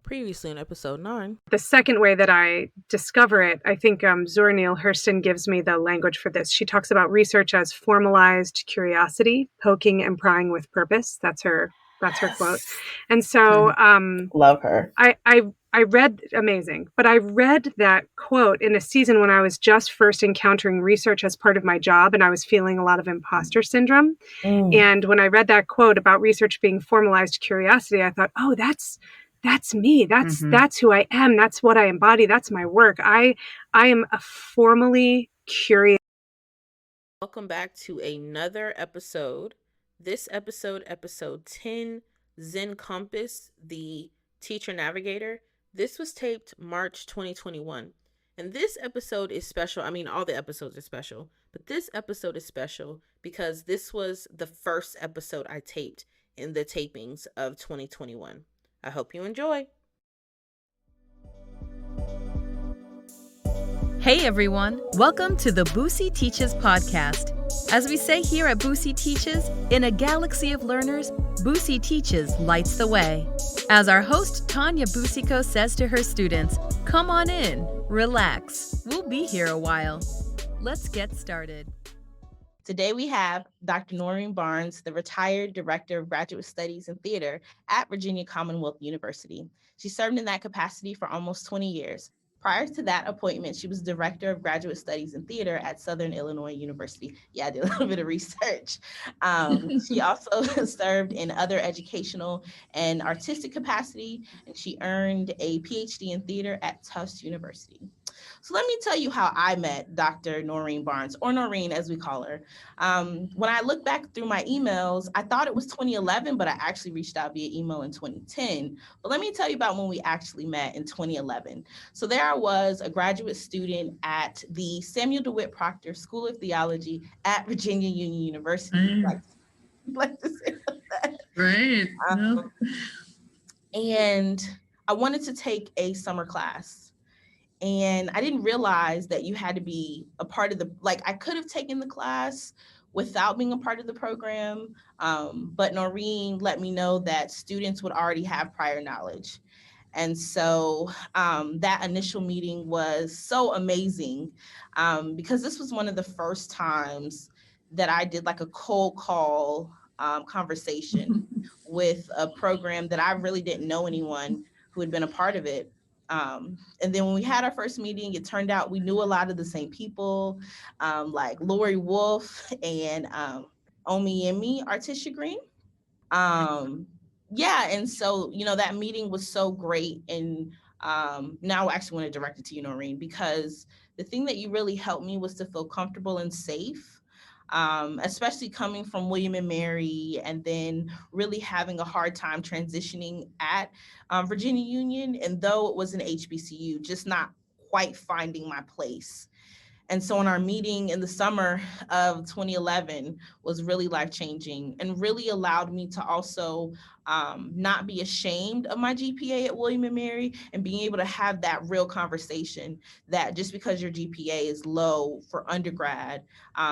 Previously in episode 9. The second way that I discover it, I think Zora Neale Hurston gives me the language for this. She talks about research as formalized curiosity, poking and prying with purpose. That's her quote. And so love her. I read, amazing, but I read that quote in a season when I was just first encountering research as part of my job, and I was feeling a lot of imposter syndrome. And when I read that quote about research being formalized curiosity, I thought, oh, that's me. That's who I am. That's what I embody. That's my work. I am a formally curious. Welcome back to another episode. This episode 10, Zen Compass, the Teacher Navigator. This was taped March 2021. And this episode is special. I mean, all the episodes are special, but this episode is special because this was the first episode I taped in the tapings of 2021. I hope you enjoy. Hey everyone, welcome to the Boosie Teaches podcast. As we say here at Boosie Teaches, in a galaxy of learners, Boosie Teaches lights the way. As our host Tanya Busico says to her students, come on in, relax, we'll be here a while. Let's get started. Today we have Dr. Noreen Barnes, the retired Director of Graduate Studies in Theater at Virginia Commonwealth University. She served in that capacity for almost 20 years. Prior to that appointment, she was Director of Graduate Studies in Theater at Southern Illinois University. Yeah, I did a little bit of research. She also served in other educational and artistic capacity, and she earned a PhD in theater at Tufts University. So let me tell you how I met Dr. Noreen Barnes, or Noreen as we call her. When I look back through my emails, I thought it was 2011, but I actually reached out via email in 2010. But let me tell you about when we actually met in 2011. So there I was, a graduate student at the Samuel DeWitt Proctor School of Theology at Virginia Union University. Like to say that. Right. And I wanted to take a summer class. And I didn't realize that you had to be a part of I could have taken the class without being a part of the program. But Noreen let me know that students would already have prior knowledge. And so that initial meeting was so amazing because this was one of the first times that I did like a cold call conversation with a program that I really didn't know anyone who had been a part of it. And then when we had our first meeting, it turned out we knew a lot of the same people, like Lori Wolf and Omiemi Artisha Green. And so, that meeting was so great. And now I actually want to direct it to you, Noreen, because the thing that you really helped me was to feel comfortable and safe. Especially coming from William and Mary and then really having a hard time transitioning at Virginia Union. And though it was an HBCU, just not quite finding my place. And so in our meeting in the summer of 2011 was really life-changing and really allowed me to also not be ashamed of my GPA at William and Mary and being able to have that real conversation that just because your GPA is low for undergrad,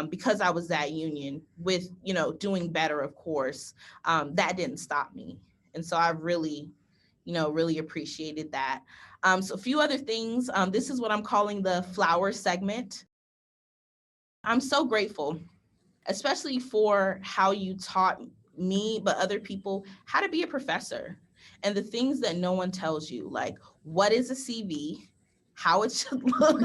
because I was at Union with, doing better, of course, that didn't stop me. And so I really appreciated that. So a few other things. This is what I'm calling the flower segment. I'm so grateful, especially for how you taught me, but other people, how to be a professor and the things that no one tells you, like what is a CV, how it should look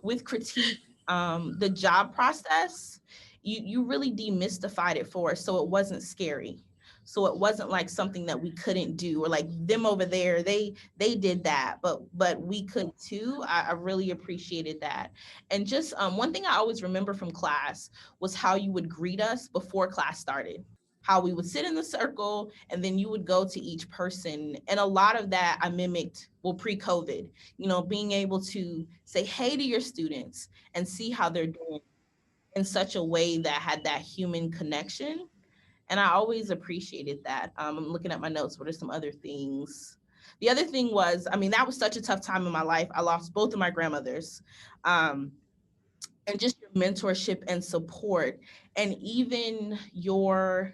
with critique, the job process. You really demystified it for us so it wasn't scary. So it wasn't like something that we couldn't do or like them over there, they did that, but we could too. I really appreciated that. And just one thing I always remember from class was how you would greet us before class started, how we would sit in the circle and then you would go to each person. And a lot of that I mimicked, pre-COVID, being able to say hey to your students and see how they're doing in such a way that had that human connection. And I always appreciated that. I'm looking at my notes. What are some other things? The other thing was, that was such a tough time in my life. I lost both of my grandmothers. And just your mentorship and support, and even your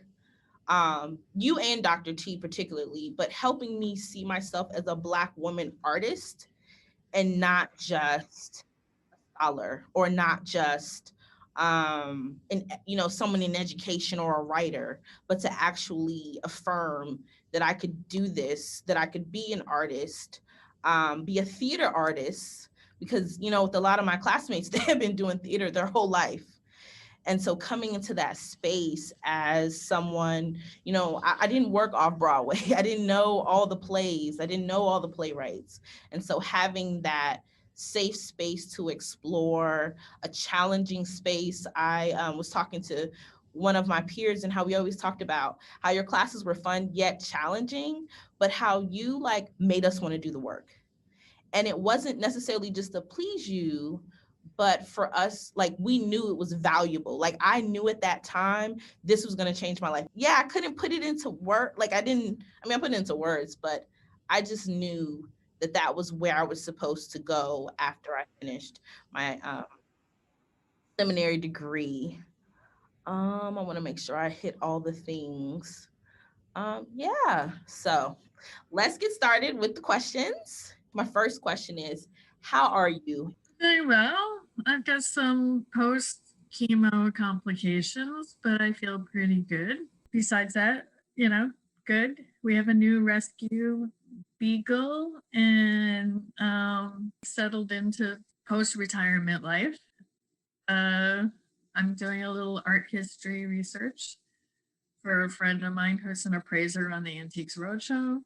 you and Dr. T particularly, but helping me see myself as a Black woman artist and not just a scholar or not just someone in education or a writer, but to actually affirm that I could do this, that I could be an artist, be a theater artist, because with a lot of my classmates, they have been doing theater their whole life. And so coming into that space as someone, I didn't work off Broadway. I didn't know all the plays. I didn't know all the playwrights. And so having that safe space to explore, a challenging space. I was talking to one of my peers and how we always talked about how your classes were fun yet challenging, but how you made us want to do the work. And it wasn't necessarily just to please you, but for us, we knew it was valuable. I knew at that time this was going to change my life. Yeah, I couldn't put it into word. I put it into words, but I just knew that was where I was supposed to go after I finished my seminary degree. I want to make sure I hit all the things. Yeah, so let's get started with the questions. My first question is, how are you? Very well. I've got some post-chemo complications, but I feel pretty good. Besides that, good. We have a new rescue beagle and settled into post-retirement life. I'm doing a little art history research for a friend of mine who's an appraiser on the Antiques Roadshow.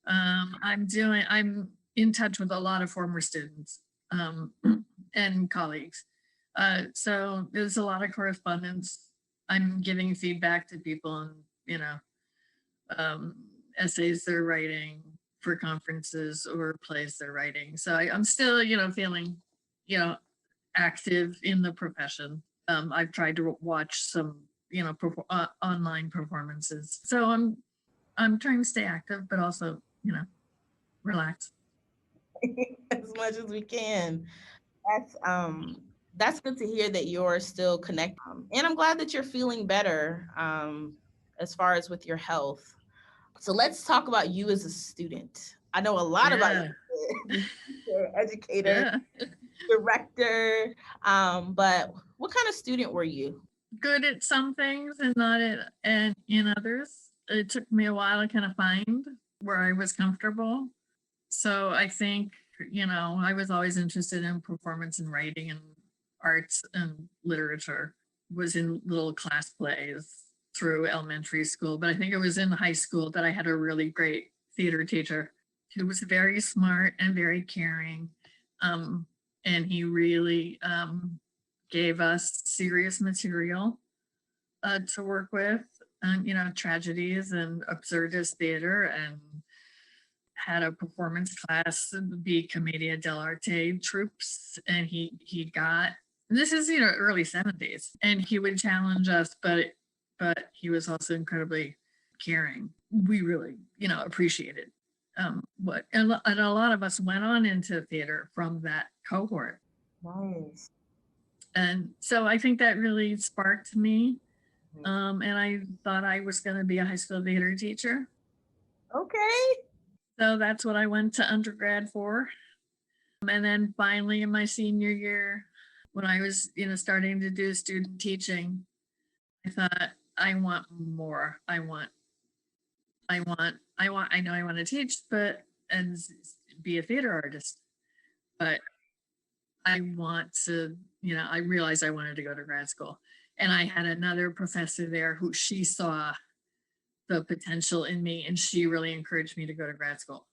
I'm in touch with a lot of former students and colleagues. So there's a lot of correspondence. I'm giving feedback to people and, essays they're writing for conferences or plays they're writing. So I'm still, feeling, active in the profession. I've tried to watch some, online performances. So I'm trying to stay active, but also, relax. As much as we can. That's good to hear that you're still connected. And I'm glad that you're feeling better as far as with your health. So let's talk about you as a student. I know a lot about you, educator, director, but what kind of student were you? Good at some things and not and in others. It took me a while to kind of find where I was comfortable. So I think, I was always interested in performance and writing and arts and literature. Was in little class plays through elementary school, but I think it was in high school that I had a really great theater teacher who was very smart and very caring. And he really gave us serious material to work with, tragedies and absurdist theater, and had a performance class, the Commedia dell'arte troops, and he got, this is early 70s, and he would challenge us, but he was also incredibly caring. We really appreciated what, and a lot of us went on into theater from that cohort. Nice. And so I think that really sparked me, and I thought I was going to be a high school theater teacher. Okay. So that's what I went to undergrad for. And then finally in my senior year, when I was, starting to do student teaching, I thought, I want more. I know I want to teach, and be a theater artist, but I want to, I realized I wanted to go to grad school. And I had another professor there who she saw the potential in me, and she really encouraged me to go to grad school.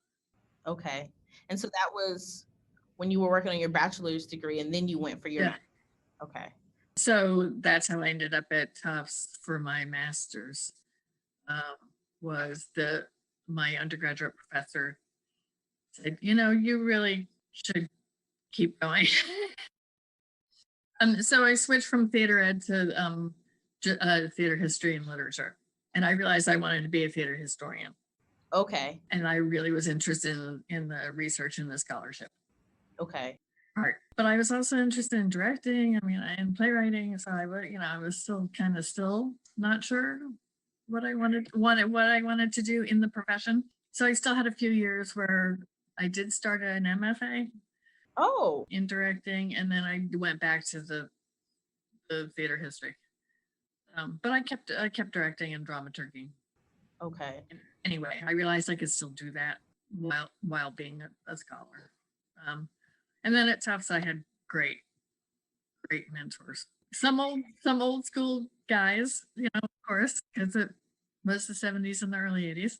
Okay. And so that was when you were working on your bachelor's degree, and then you went for your Okay. So that's how I ended up at Tufts for my master's. Was my undergraduate professor said, you really should keep going. So I switched from theater ed to theater history and literature. And I realized I wanted to be a theater historian. Okay. And I really was interested in the research and the scholarship. Okay. Part. But I was also interested in directing, and playwriting. So I was still not sure. what I wanted to do in the profession. So I still had a few years where I did start an MFA in directing, and then I went back to the theater history. But I kept directing and dramaturgy. Okay. Anyway, I realized I could still do that while being a scholar. And then at Tufts, I had great mentors. Some old school guys, of course, because it was the 70s and the early 80s,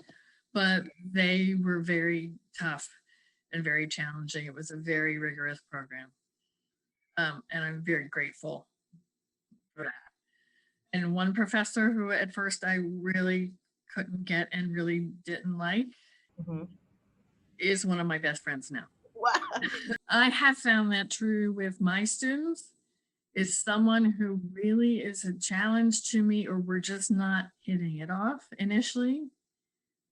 but they were very tough and very challenging. It was a very rigorous program. And I'm very grateful for that. And one professor who at first I really couldn't get and really didn't like is one of my best friends now. Wow. I have found that true with my students. Is someone who really is a challenge to me, or we're just not hitting it off initially,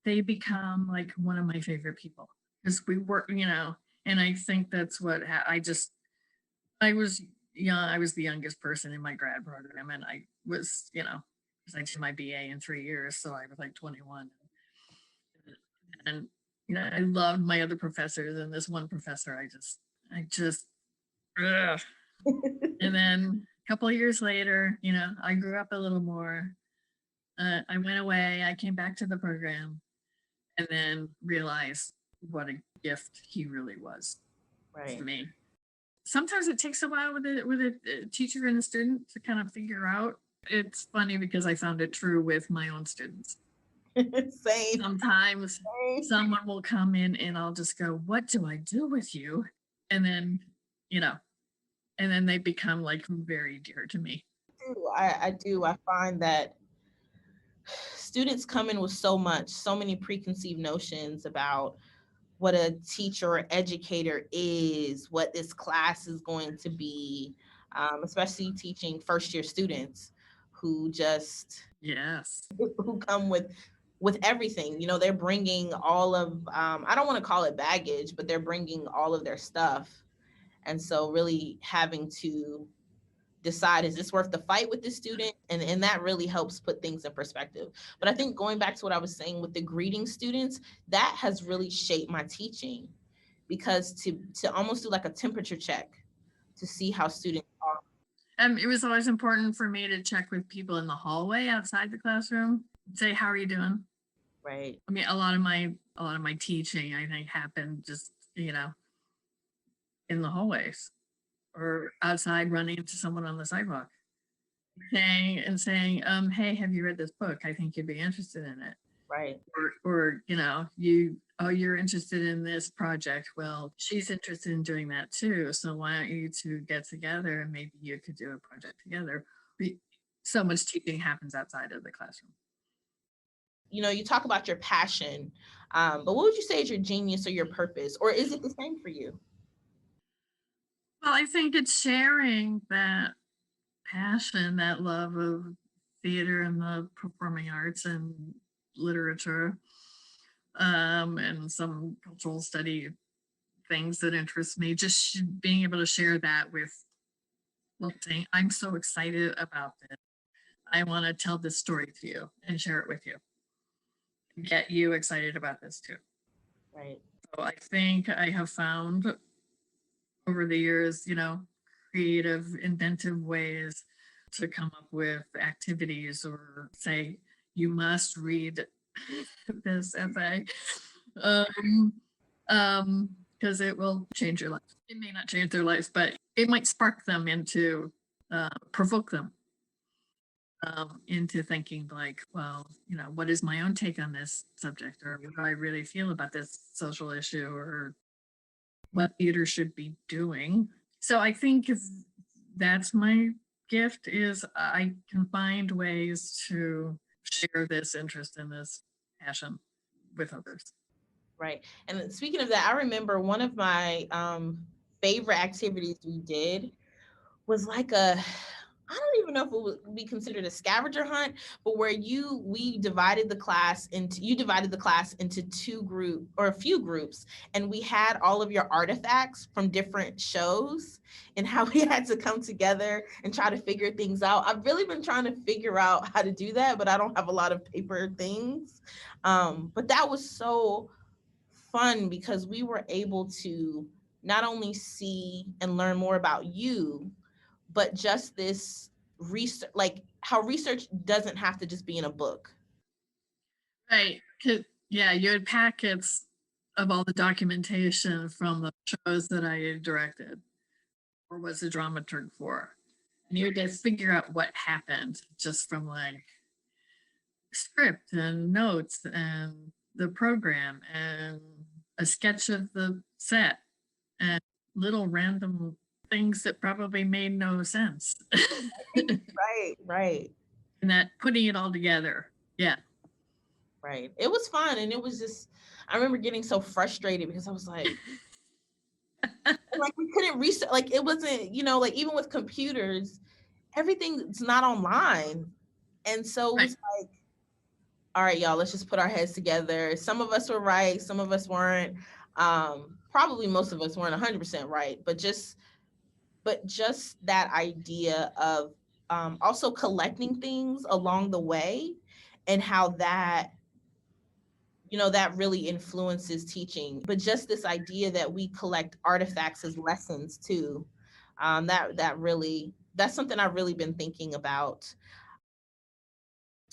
they become like one of my favorite people because we work, and I think that's what I was young. I was the youngest person in my grad program, and I was, because I did my BA in 3 years, so I was like 21. And I loved my other professors, and this one professor, I just, ugh. And then a couple of years later, I grew up a little more. I went away. I came back to the program, and then realized what a gift he really was to me. Sometimes it takes a while with a teacher and a student to kind of figure out. It's funny because I found it true with my own students. Same. Sometimes someone will come in and I'll just go, "What do I do with you?" And then, and then they become like very dear to me. I do. I find that students come in with so many preconceived notions about what a teacher or educator is, what this class is going to be, especially teaching first-year students who who come with everything. They're bringing all of, I don't want to call it baggage, but they're bringing all of their stuff. And so really having to decide, is this worth the fight with the student? And that really helps put things in perspective. But I think going back to what I was saying with the greeting students, that has really shaped my teaching, because to almost do like a temperature check to see how students are. It was always important for me to check with people in the hallway outside the classroom, say, "How are you doing?" Right. I mean, a lot of my teaching, I think, happened just, in the hallways or outside, running into someone on the sidewalk saying, "Hey, have you read this book? I think you'd be interested in it." Right. Or you're interested in this project. Well, she's interested in doing that too. So why don't you two get together and maybe you could do a project together? So much teaching happens outside of the classroom. You talk about your passion, but what would you say is your genius or your purpose, or is it the same for you? Well, I think it's sharing that passion, that love of theater and the performing arts and literature, and some cultural study things that interest me. Just being able to share that with, saying, "I'm so excited about this. I want to tell this story to you and share it with you. Get you excited about this too." Right. So I think I have found over the years, creative, inventive ways to come up with activities, or say, "You must read this essay," because it will change your life. It may not change their lives, but it might spark them into, provoke them into thinking like, well, what is my own take on this subject, or what do I really feel about this social issue, or what theater should be doing. So I think that's my gift, is I can find ways to share this interest and this passion with others. Right. And speaking of that, I remember one of my favorite activities we did was like I I don't even know if it would be considered a scavenger hunt, but where you divided the class into a few groups, and we had all of your artifacts from different shows and how we had to come together and try to figure things out. I've really been trying to figure out how to do that, but I don't have a lot of paper things. But that was so fun because we were able to not only see and learn more about you, but just this research, like how research doesn't have to just be in a book. Right. Yeah, you had packets of all the documentation from the shows that I had directed or was a dramaturg for. And you would just figure out what happened just from like script and notes and the program and a sketch of the set and little random things that probably made no sense. Right. And that putting it all together. Yeah. Right. It was fun. And it was just, I remember getting so frustrated because I was like, like we couldn't research, like it wasn't, like even with computers, everything's not online. And so it was like, all right, y'all, let's just put our heads together. Some of us were right. Some of us weren't. Probably most of us weren't 100% right, but just that idea of also collecting things along the way and how that, that really influences teaching. But just this idea that we collect artifacts as lessons too, that's something I've really been thinking about.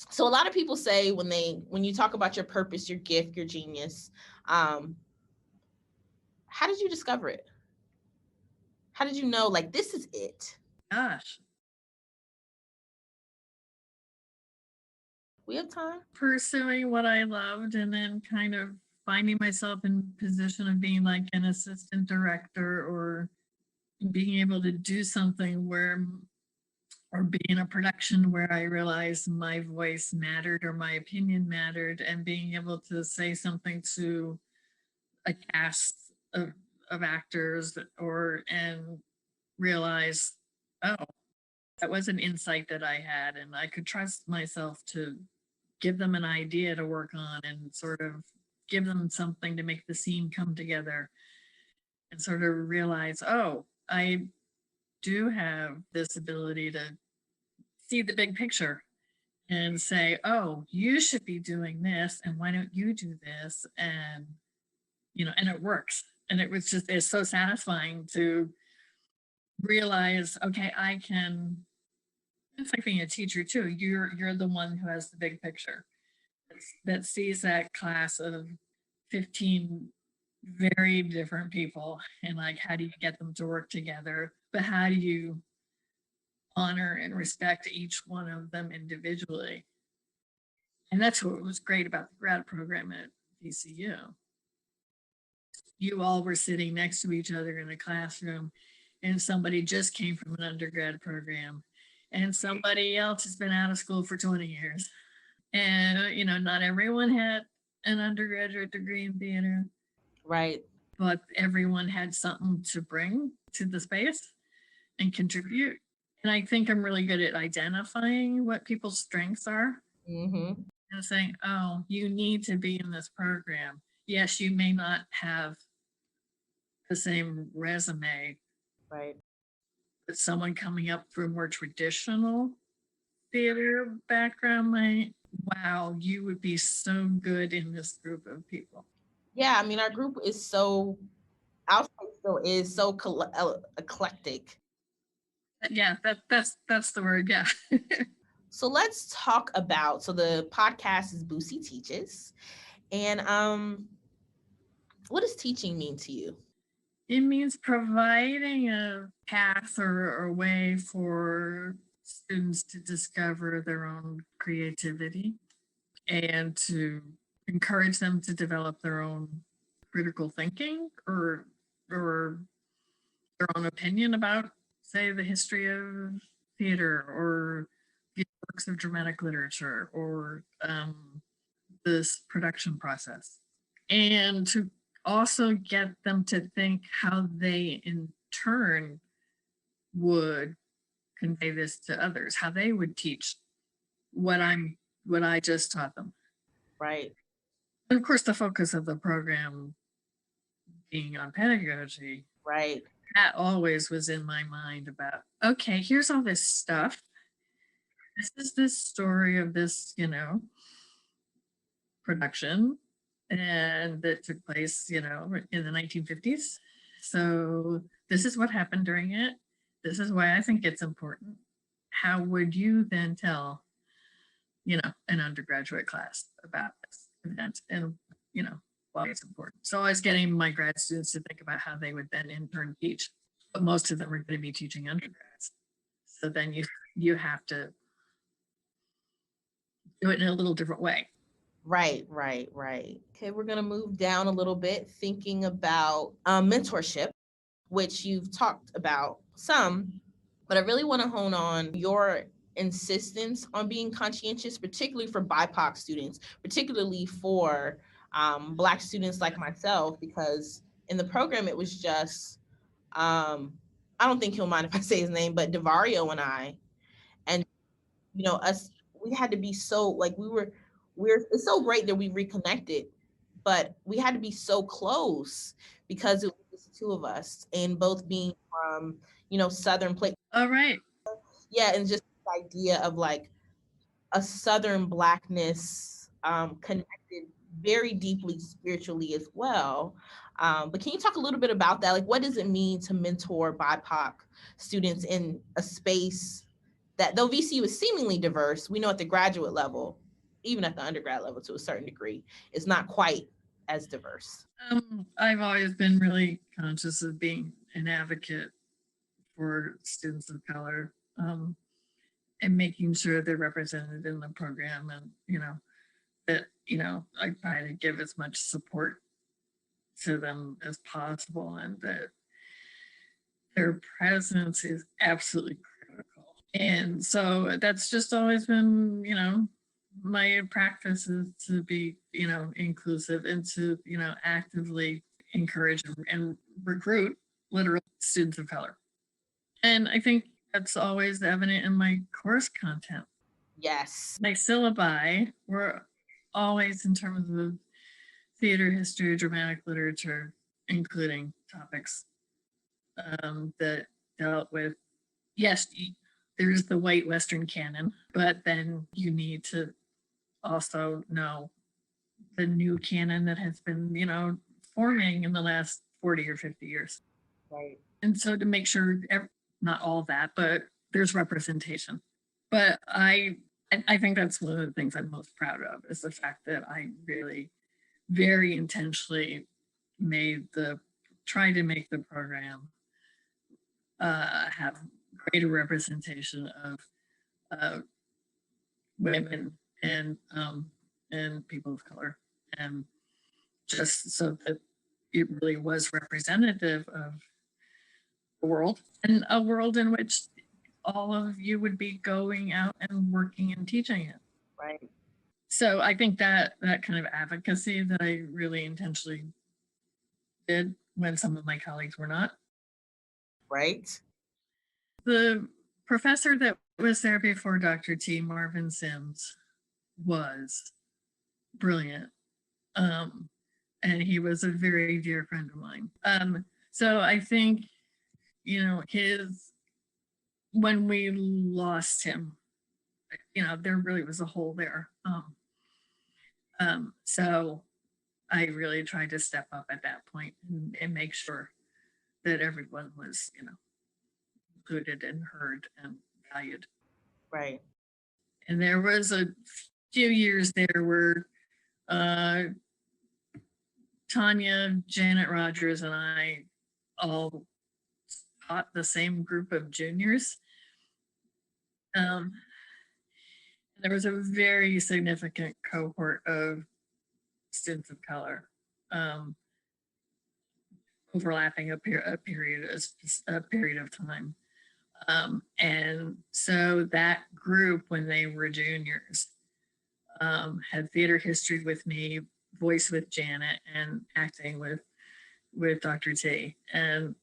So a lot of people say when you talk about your purpose, your gift, your genius, how did you discover it? How did you know, like, this is it? Gosh. We have time. Pursuing what I loved and then kind of finding myself in position of being like an assistant director or being able to do something or be in a production where I realized my voice mattered or my opinion mattered, and being able to say something to a cast of actors and realize, oh, that was an insight that I had, and I could trust myself to give them an idea to work on and sort of give them something to make the scene come together, and sort of realize, oh, I do have this ability to see the big picture and say, oh, you should be doing this, and why don't you do this? And and it works. And it's so satisfying to realize, okay, it's like being a teacher too. You're the one who has the big picture that sees that class of 15 very different people, and like, how do you get them to work together? But how do you honor and respect each one of them individually? And that's what was great about the grad program at VCU. You all were sitting next to each other in a classroom, and somebody just came from an undergrad program, and somebody else has been out of school for 20 years. And, not everyone had an undergraduate degree in theater. Right. But everyone had something to bring to the space and contribute. And I think I'm really good at identifying what people's strengths are. Mm-hmm. And saying, oh, you need to be in this program. Yes, you may not have the same resume. Right. But someone coming up from a more traditional theater background might, wow, you would be so good in this group of people. Yeah, I mean, our group is so, our space still is so eclectic. Yeah, that's the word, yeah. So let's talk about, so the podcast is Boosie Teaches. And what does teaching mean to you? It means providing a path or a way for students to discover their own creativity and to encourage them to develop their own critical thinking or their own opinion about, say, the history of theater or the works of dramatic literature or this production process. And to also get them to think how they in turn would convey this to others, how they would teach what I just taught them. Right. And of course, the focus of the program being on pedagogy, Right. that always was in my mind about, okay, here's all this stuff. This is this story of this, production, and that took place, in the 1950s. So this is what happened during it. This is why I think it's important. How would you then tell, an undergraduate class about this event and, why it's important? So I was getting my grad students to think about how they would then in turn teach, but most of them are going to be teaching undergrads. So then you have to do it in a little different way. Right. Okay, we're going to move down a little bit, thinking about mentorship, which you've talked about some, but I really want to hone on your insistence on being conscientious, particularly for BIPOC students, particularly for Black students like myself, because in the program, it was just, I don't think he'll mind if I say his name, but Davario and I, and, us, we had to be so, like, it's so great that we reconnected, but we had to be so close because it was the two of us, and both being from, Southern place. All right. Yeah, and just the idea of like a Southern Blackness connected very deeply spiritually as well. But can you talk a little bit about that? Like, what does it mean to mentor BIPOC students in a space that, though VCU is seemingly diverse, we know at the graduate level, even at the undergrad level to a certain degree, it's not quite as diverse? I've always been really conscious of being an advocate for students of color, and making sure they're represented in the program, and that I try to give as much support to them as possible, and that their presence is absolutely critical. And so that's just always been my practice, is to be inclusive, and to actively encourage and recruit literal students of color. And I think that's always evident in my course content. Yes. My syllabi were always in terms of theater, history, dramatic literature, including topics that dealt with, yes, there's the white Western canon, but then you need to also know the new canon that has been, forming in the last 40 or 50 years. Right. And so to make sure, not all that, but there's representation. But I think that's one of the things I'm most proud of, is the fact that I really very intentionally tried to make the program have greater representation of women and people of color, and just so that it really was representative of the world, and a world in which all of you would be going out and working and teaching it. Right. So I think that kind of advocacy that I really intentionally did when some of my colleagues were not. Right. The professor that was there before Dr. T, Marvin Sims, was brilliant. And he was a very dear friend of mine. So I think, when we lost him, there really was a hole there. So I really tried to step up at that point and make sure that everyone was, included and heard and valued. Right. And there was a few years there where Tanya, Janet Rogers, and I all taught the same group of juniors. There was a very significant cohort of students of color, overlapping a period of time. And so that group, when they were juniors, had theater history with me, voice with Janet, and acting with Dr. T. And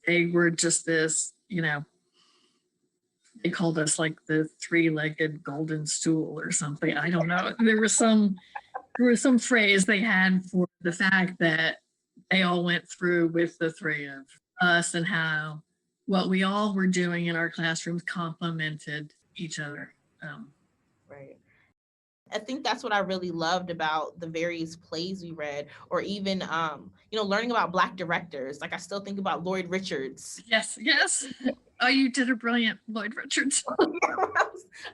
they were just this, they called us like the three-legged golden stool or something. I don't know. There was some phrase they had for the fact that they all went through with the three of us, and how what we all were doing in our classrooms complemented each other. Right. I think that's what I really loved about the various plays we read, or even, learning about Black directors. Like, I still think about Lloyd Richards. Yes. Oh, you did a brilliant Lloyd Richards. I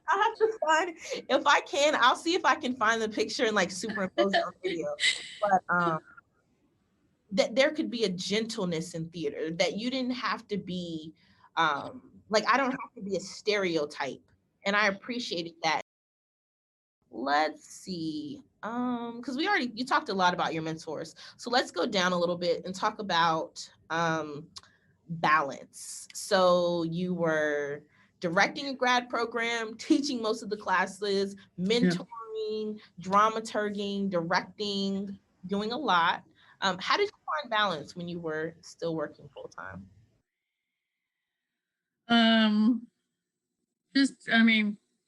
have to find, if I can, I'll see if I can find the picture and like superimpose it on video. But that there could be a gentleness in theater, that you didn't have to be, like, I don't have to be a stereotype. And I appreciated that. Let's see, because you talked a lot about your mentors. So let's go down a little bit and talk about balance. So you were directing a grad program, teaching most of the classes, mentoring, dramaturging, directing, doing a lot. How did you find balance when you were still working full time?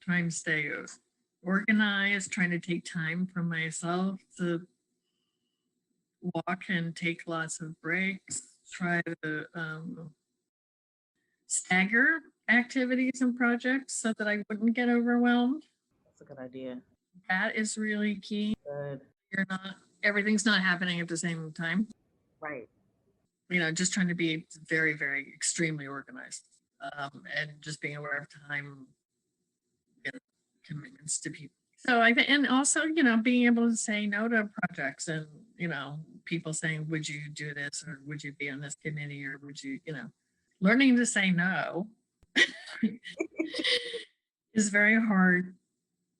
Trying to stay organized, trying to take time for myself to walk and take lots of breaks, try to stagger activities and projects so that I wouldn't get overwhelmed. That's a good idea. That is really key. Good. Everything's not happening at the same time. Right. Just trying to be very, very extremely organized, and just being aware of time commitments to people. So I think, and also, being able to say no to projects, and, people saying, would you do this, or would you be on this committee, or would you, learning to say no is very hard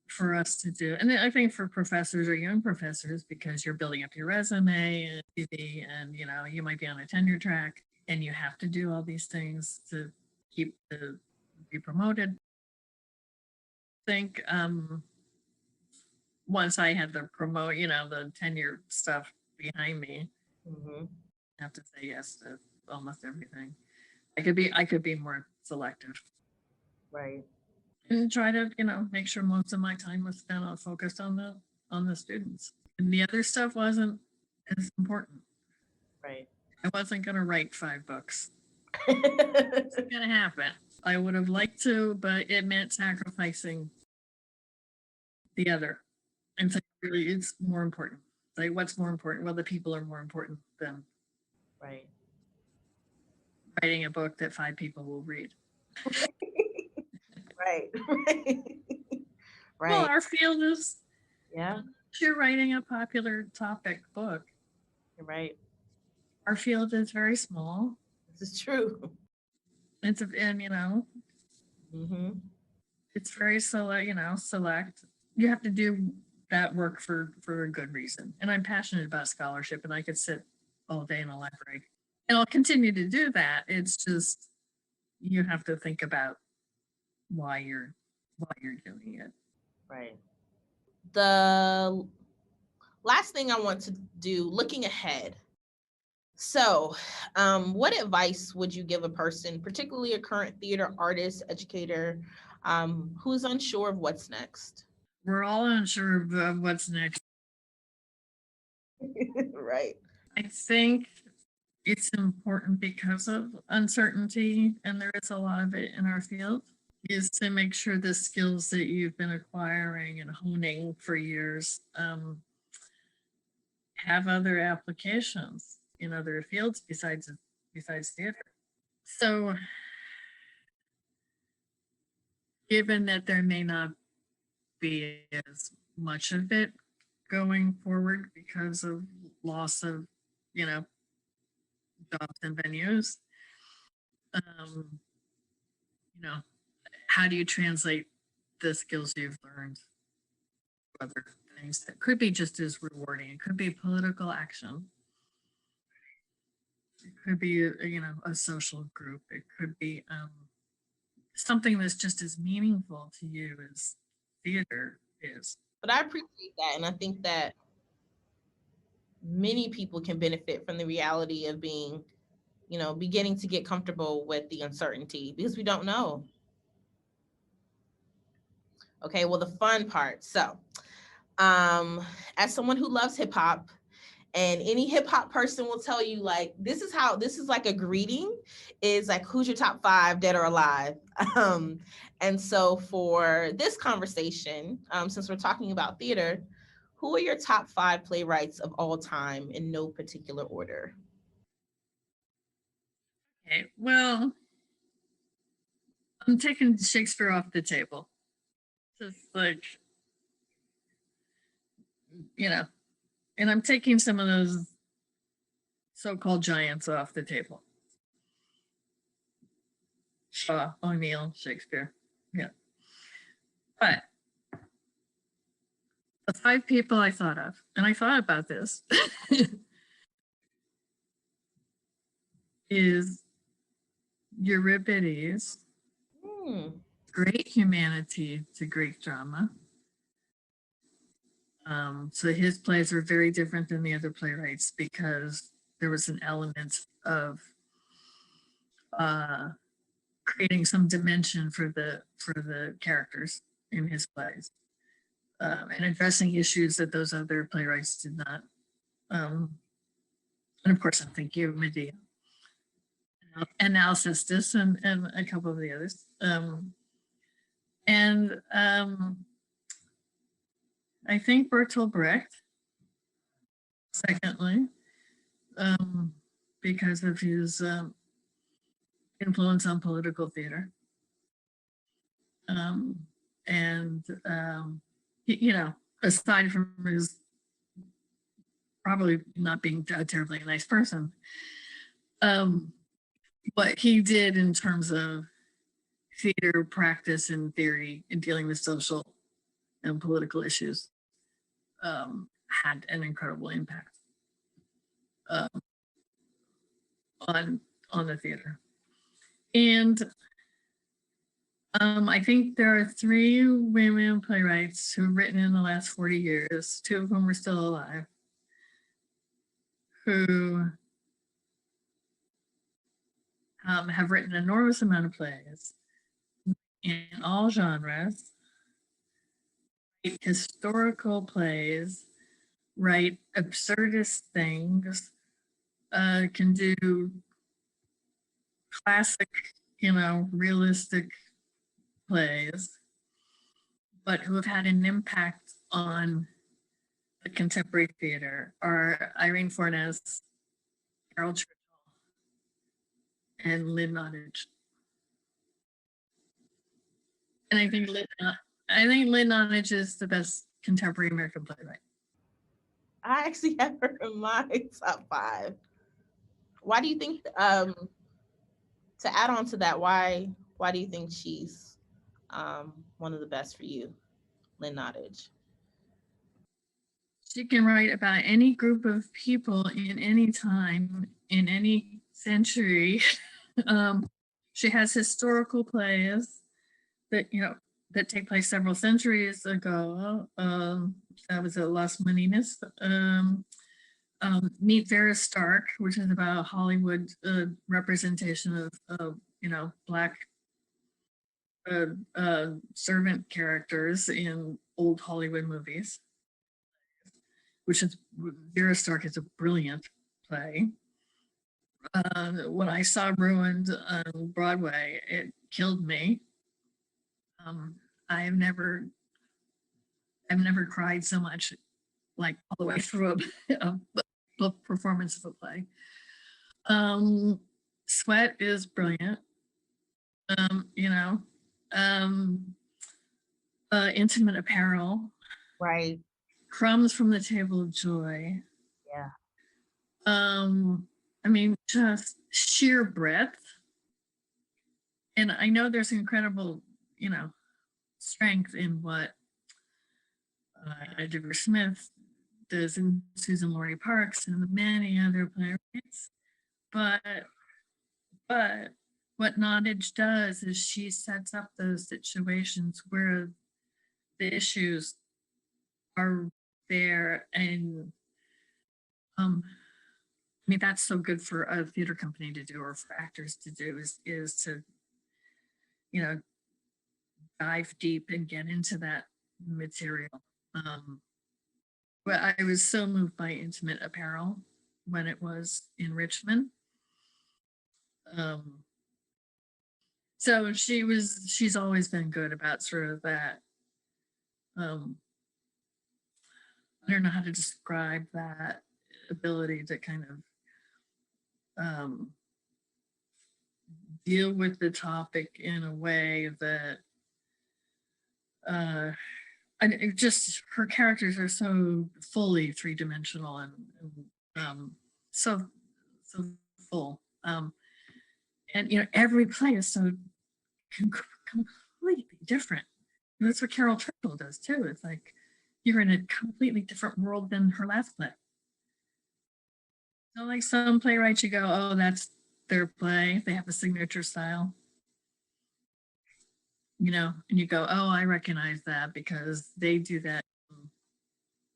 for us to do. And I think for professors or young professors, because you're building up your resume and CV, and, you might be on a tenure track, and you have to do all these things to be promoted. I think once I had the the tenure stuff behind me, I have to say yes to almost everything. I could be more selective. Right. And try to, make sure most of my time was spent focused on the students. And the other stuff wasn't as important. Right. I wasn't going to write 5 books. It's going to happen. I would have liked to, but it meant sacrificing the other. And so really, it's more important. Like, what's more important? Well, the people are more important than writing a book that 5 people will read. Right. Well, our field is, you're writing a popular topic book. You're right. Our field is very small. This is true. It's very select. You have to do that work for a good reason. And I'm passionate about scholarship, and I could sit all day in a library, and I'll continue to do that. It's just, you have to think about why you're doing it. Right. The last thing I want to do, looking ahead. So, what advice would you give a person, particularly a current theater artist, educator, who's unsure of what's next? We're all unsure of what's next. Right. I think it's important because of uncertainty, and there is a lot of it in our field, is to make sure the skills that you've been acquiring and honing for years have other applications in other fields besides theater. So, given that there may not be as much of it going forward because of loss of, jobs and venues, how do you translate the skills you've learned to other things that could be just as rewarding? It could be political action. It could be, a social group. It could be something that's just as meaningful to you as theater is. But I appreciate that. And I think that many people can benefit from the reality of being, beginning to get comfortable with the uncertainty because we don't know. Okay, well, the fun part. So, as someone who loves hip hop, and any hip hop person will tell you, like, this is like a greeting, is like, who's your top 5 dead or alive? And so for this conversation, since we're talking about theater, who are your top 5 playwrights of all time in no particular order? Okay, well, I'm taking Shakespeare off the table. Just like, and I'm taking some of those so-called giants off the table. Shaw, O'Neill, Shakespeare. Yeah. But the 5 people I thought of, and I thought about this, is Euripides, great humanity to Greek drama. So his plays were very different than the other playwrights because there was an element of creating some dimension for the characters in his plays, and addressing issues that those other playwrights did not. And of course, I'm thinking of Medea and Alcestis and a couple of the others. I think Bertolt Brecht, secondly, because of his influence on political theater. Aside from his probably not being a terribly nice person, what he did in terms of theater practice and theory in dealing with social and political issues had an incredible impact on the theater. And I think there are 3 women playwrights who've written in the last 40 years, 2 of whom are still alive, who have written an enormous amount of plays in all genres, write historical plays, write absurdist things, can do classic, realistic plays, but who have had an impact on the contemporary theater are Irene Fornes, Carol Churchill, and Lynn Nottage. And I think Lynn Nottage is the best contemporary American playwright. I actually have her in my top 5. Why do you think, to add on to that, why do you think she's one of the best for you, Lynn Nottage? She can write about any group of people in any time, in any century. She has historical plays that take place several centuries ago. That was at Las Meninas. Meet Vera Stark, which is about Hollywood representation of Black servant characters in old Hollywood movies, which is Vera Stark is a brilliant play. When I saw Ruined on Broadway, it killed me. I've never cried so much, like all the way through a performance of a play. Sweat is brilliant. Intimate Apparel, right? Crumbs from the Table of Joy. Yeah. I mean, just sheer breadth. And I know there's incredible, strength in what Edgar Smith does in Susan Laurie Parks and many other playwrights. But what Nottage does is she sets up those situations where the issues are there and mean, that's so good for a theater company to do, or for actors to do, is to, you know, dive deep and get into that material. But I was so moved by Intimate Apparel when it was in Richmond. So she's always been good about sort of that. I don't know how to describe that ability to kind of deal with the topic in a way that and it just, her characters are so fully three-dimensional and so full. And every play is so completely different. And that's what Carol Turtle does too. It's like you're in a completely different world than her last play. So like some playwrights, you go, oh, that's their play. They have a signature style. And you go, oh, I recognize that because they do that.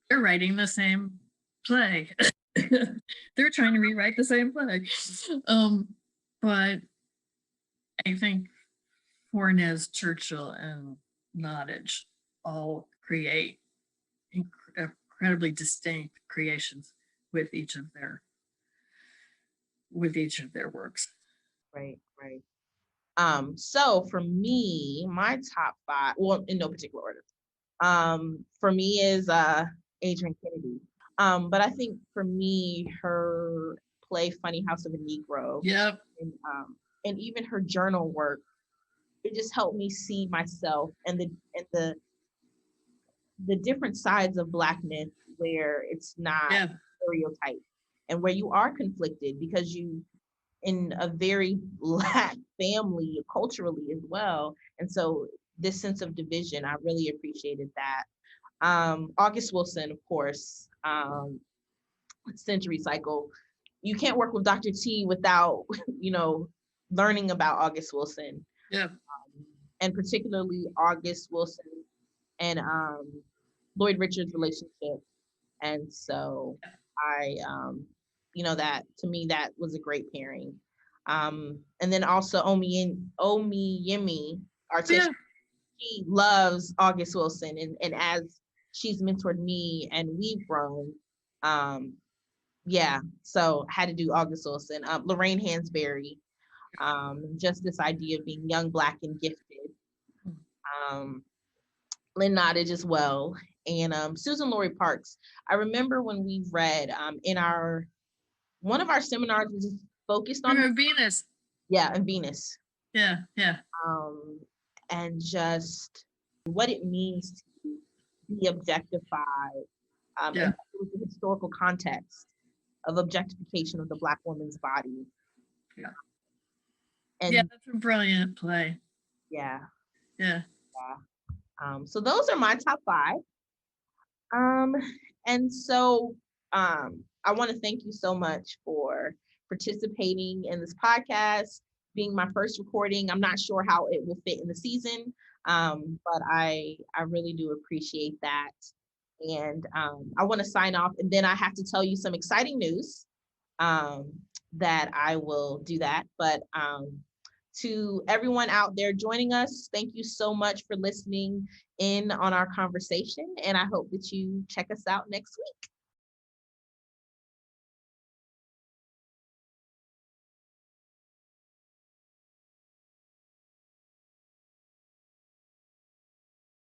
They're writing the same play. They're trying to rewrite the same play. But I think Fornes, Churchill, and Nottage all create incredibly distinct creations with each of their works. Right. So for me, my top 5, well, in no particular order, for me is Adrienne Kennedy. But I think for me, her play Funny House of a Negro, yep, and even her journal work, it just helped me see myself and the different sides of Blackness where it's not stereotyped and where you are conflicted because you in a very Black family culturally as well. And so this sense of division, I really appreciated that. August Wilson, of course, Century Cycle. You can't work with Dr. T without, learning about August Wilson. Yeah. And particularly August Wilson and Lloyd Richards' relationship. And so I, that to me, that was a great pairing. And then also Omi Yemi, artist, she loves August Wilson. And as she's mentored me and we've grown, so had to do August Wilson. Lorraine Hansberry, just this idea of being young, Black, and gifted. Lynn Nottage as well. And Susan Laurie Parks. I remember when we read in one of our seminars was focused on Venus. Yeah, and Venus. Yeah. And just what it means to be objectified. And the historical context of objectification of the Black woman's body. Yeah. And that's a brilliant play. Yeah. So those are my top 5. And so I want to thank you so much for participating in this podcast, being my first recording. I'm not sure how it will fit in the season, but I really do appreciate that. And I want to sign off, and then I have to tell you some exciting news that I will do that. But to everyone out there joining us, thank you so much for listening in on our conversation, and I hope that you check us out next week.